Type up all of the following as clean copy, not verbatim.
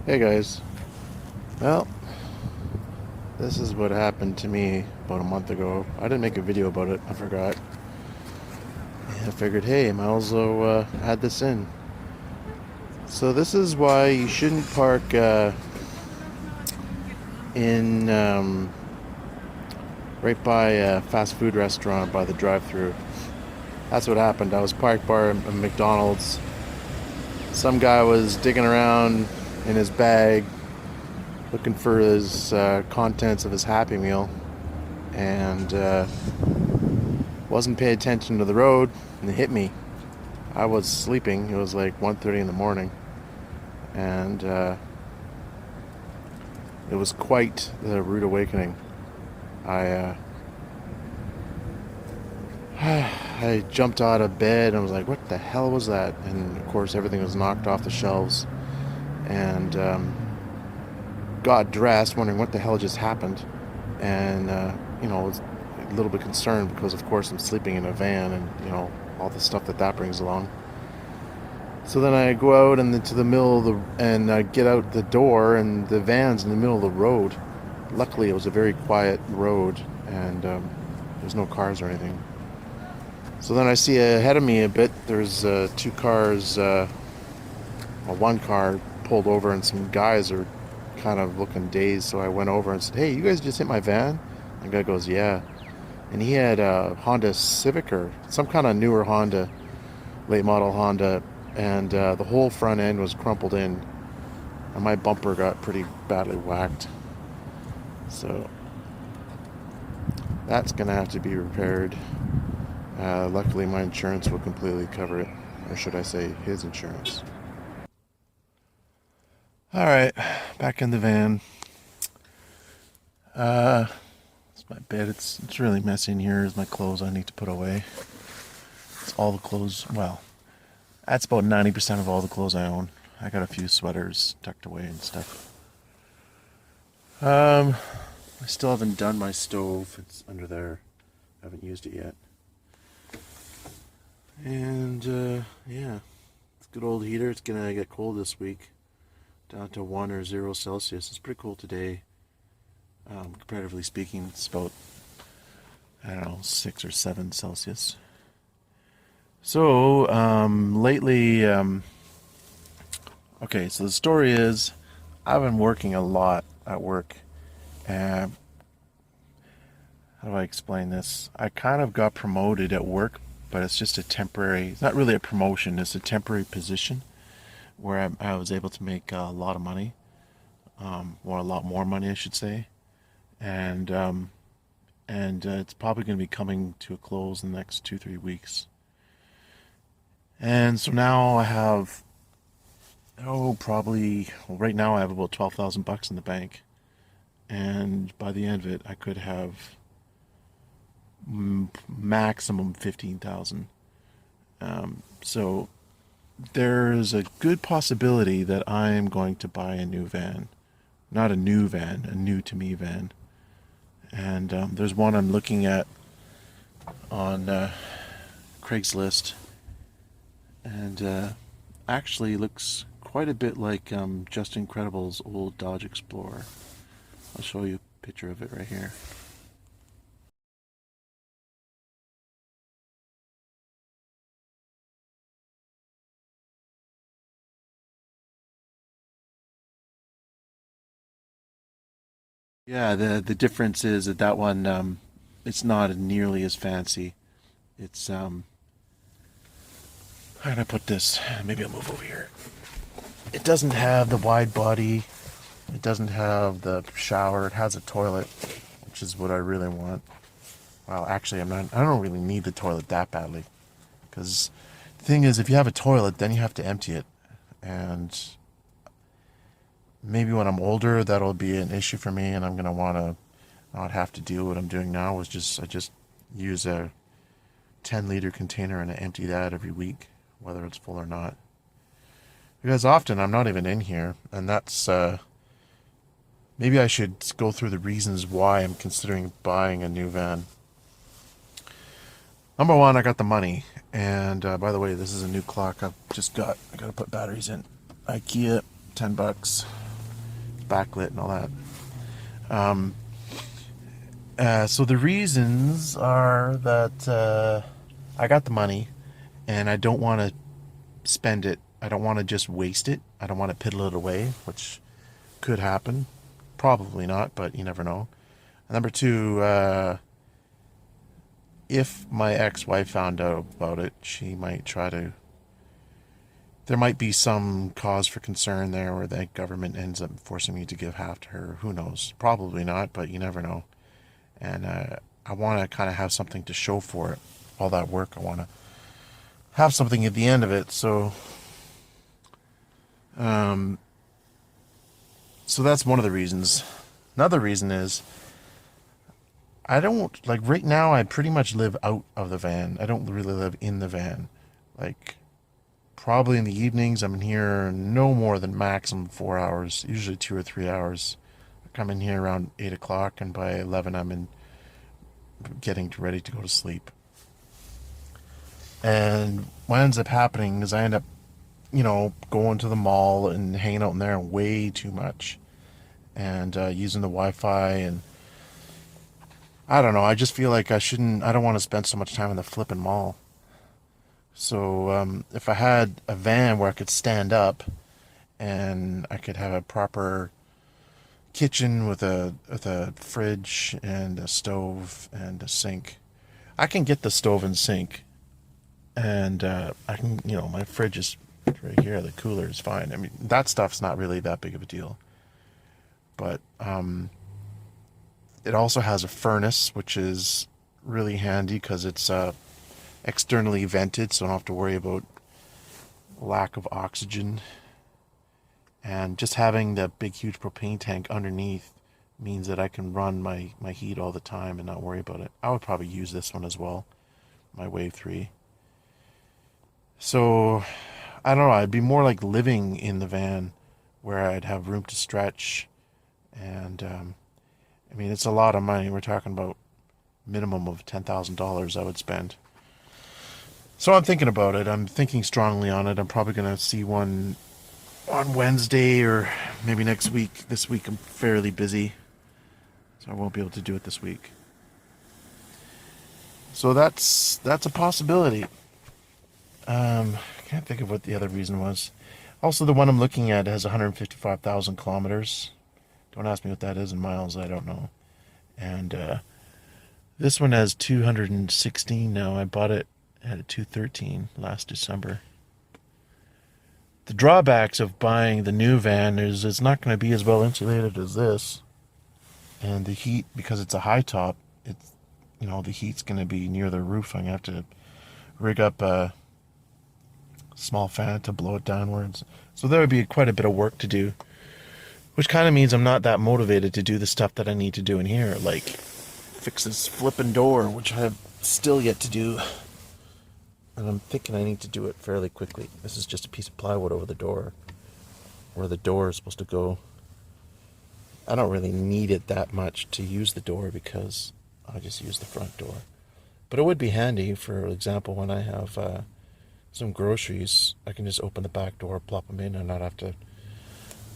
Hey guys. Well, this is what happened to me about a month ago. I didn't make a video about it. I forgot. I figured, hey, I might as well add this in. So this is why you shouldn't park in right by a fast food restaurant by the drive-through. That's what happened. I was parked by a McDonald's. Some guy was digging around in his bag looking for his contents of his Happy Meal, and wasn't paying attention to the road, and it hit me. I was sleeping. It was like 1:30 in the morning, and it was quite the rude awakening. I I jumped out of bed and was like, "What the hell was that?" And of course, everything was knocked off the shelves, and got dressed, wondering what the hell just happened, and was a little bit concerned because, of course, I'm sleeping in a van, and all the stuff that brings along. So then I go out and into the middle of get out the door, and the van's in the middle of the road. Luckily, it was a very quiet road, and there's no cars or anything. So then I see ahead of me a bit. There's two cars. One car pulled over, and some guys are kind of looking dazed. So I went over and said, "Hey, you guys just hit my van?" And the guy goes, "Yeah." And he had a Honda Civic or some kind of newer Honda, late model Honda, and the whole front end was crumpled in, and my bumper got pretty badly whacked. So that's gonna have to be repaired. Luckily, my insurance will completely cover it, or should I say, his insurance. All right, back in the van. Uh, it's my bed. It's really messy in here. Is my clothes I need to put away. It's all the clothes. Well, that's about 90% of all the clothes I own. I got a few sweaters tucked away and stuff. Um, I still haven't done my stove. It's under there. I haven't used it yet. And yeah, it's a good old heater. It's gonna get cold this week, down to 1 or 0 Celsius. It's pretty cool today. Comparatively speaking, it's about, I don't know, 6 or 7 Celsius. So lately, okay. So the story is, I've been working a lot at work. Uh, how do I explain this? I kind of got promoted at work, but it's just a temporary. It's not really a promotion. It's a temporary position where I was able to make a lot of money, or a lot more money, I should say, and it's probably going to be coming to a close in the next 2 3 weeks. And so now I have, probably, well, right now I have about 12,000 bucks in the bank, and by the end of it, I could have maximum 15,000. So there's a good possibility that I am going to buy a new van. Not a new van, a new to me van. And there's one I'm looking at on Craigslist, and actually looks quite a bit like Justin Credible's old Dodge Explorer. I'll show you a picture of it right here. Yeah, the difference is that one, it's not nearly as fancy. It's how can I put this? Maybe I'll move over here. It doesn't have the wide body. It doesn't have the shower. It has a toilet, which is what I really want. Well, actually, I'm not. I don't really need the toilet that badly, because the thing is, if you have a toilet, then you have to empty it, and maybe when I'm older, that'll be an issue for me, and I'm gonna want to not have to deal with what I'm doing now. Is just I just use a 10-liter container and I empty that every week, whether it's full or not. Because often I'm not even in here, and that's maybe I should go through the reasons why I'm considering buying a new van. Number one, I got the money, and by the way, this is a new clock I've just got. I gotta put batteries in. IKEA, $10. backlit and all that. So the reasons are that I got the money and I don't want to spend it. I don't want to just waste it. I don't want to piddle it away, which could happen. Probably not, but you never know. Number two, if my ex-wife found out about it, she might try to. There might be some cause for concern there where the government ends up forcing me to give half to her. Who knows? Probably not, but you never know. And I want to kind of have something to show for it. All that work, I want to have something at the end of it. So that's one of the reasons. Another reason is I don't like right now. I pretty much live out of the van. I don't really live in the van. Like probably in the evenings, I'm in here no more than maximum 4 hours. Usually 2 or 3 hours. I come in here around 8 o'clock, and by 11, I'm in getting ready to go to sleep. And what ends up happening is I end up, going to the mall and hanging out in there way too much, and using the Wi-Fi, and I don't know. I just feel like I shouldn't. I don't want to spend so much time in the flipping mall. So if I had a van where I could stand up and I could have a proper kitchen with a fridge and a stove and a sink, I can get the stove and sink, and I can, my fridge is right here. The cooler is fine. I mean, that stuff's not really that big of a deal. But it also has a furnace, which is really handy because it's externally vented, so I don't have to worry about lack of oxygen. And just having the big, huge propane tank underneath means that I can run my heat all the time and not worry about it. I would probably use this one as well, my Wave 3. So, I don't know, I'd be more like living in the van where I'd have room to stretch. And, I mean, it's a lot of money. We're talking about minimum of $10,000 I would spend. So I'm thinking about it. I'm thinking strongly on it. I'm probably going to see one on Wednesday or maybe next week. This week I'm fairly busy, so I won't be able to do it this week. So that's a possibility. I can't think of what the other reason was. Also, the one I'm looking at has 155,000 kilometers. Don't ask me what that is in miles. I don't know. And this one has 216 now. I bought it at 213 last December. The drawbacks of buying the new van is it's not going to be as well insulated as this. And the heat, because it's a high top, it's, the heat's going to be near the roof. I'm going to have to rig up a small fan to blow it downwards. So there would be quite a bit of work to do, which kind of means I'm not that motivated to do the stuff that I need to do in here, like fix this flipping door, which I have still yet to do. And I'm thinking I need to do it fairly quickly. This is just a piece of plywood over the door, where the door is supposed to go. I don't really need it that much to use the door because I just use the front door. But it would be handy, for example, when I have some groceries, I can just open the back door, plop them in, and not have to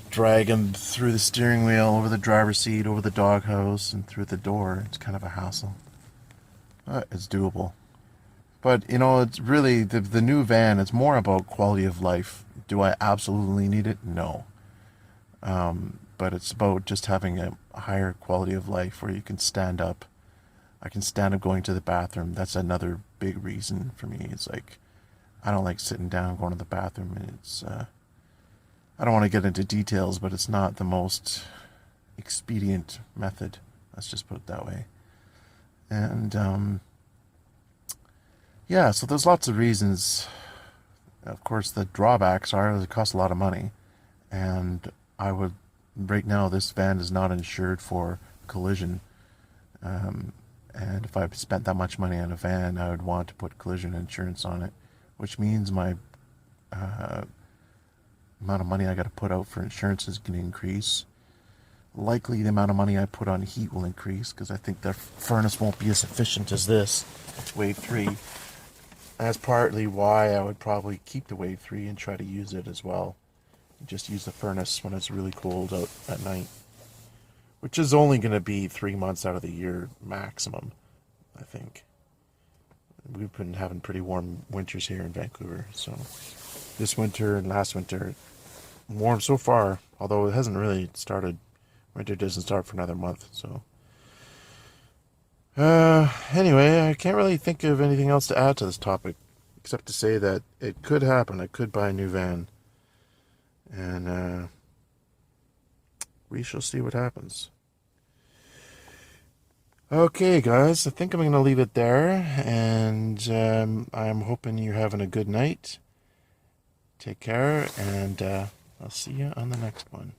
drag them through the steering wheel, over the driver's seat, over the doghouse, and through the door. It's kind of a hassle. It's doable. But, it's really, the new van, it's more about quality of life. Do I absolutely need it? No. But it's about just having a higher quality of life where you can stand up. I can stand up going to the bathroom. That's another big reason for me. It's like, I don't like sitting down going to the bathroom. And it's, I don't want to get into details, but it's not the most expedient method. Let's just put it that way. And, yeah, so there's lots of reasons. Of course, the drawbacks are it costs a lot of money. And right now, this van is not insured for collision. And if I spent that much money on a van, I would want to put collision insurance on it, which means my amount of money I got to put out for insurance is going to increase. Likely the amount of money I put on heat will increase because I think the furnace won't be as efficient as this Wave 3. That's partly why I would probably keep the Wave 3 and try to use it as well. Just use the furnace when it's really cold out at night, which is only going to be 3 months out of the year maximum, I think. We've been having pretty warm winters here in Vancouver, so this winter and last winter, warm so far, although it hasn't really started. Winter doesn't start for another month, so. Anyway, I can't really think of anything else to add to this topic, except to say that it could happen. I could buy a new van, and we shall see what happens. Okay, guys, I think I'm going to leave it there, and I'm hoping you're having a good night. Take care, and I'll see you on the next one.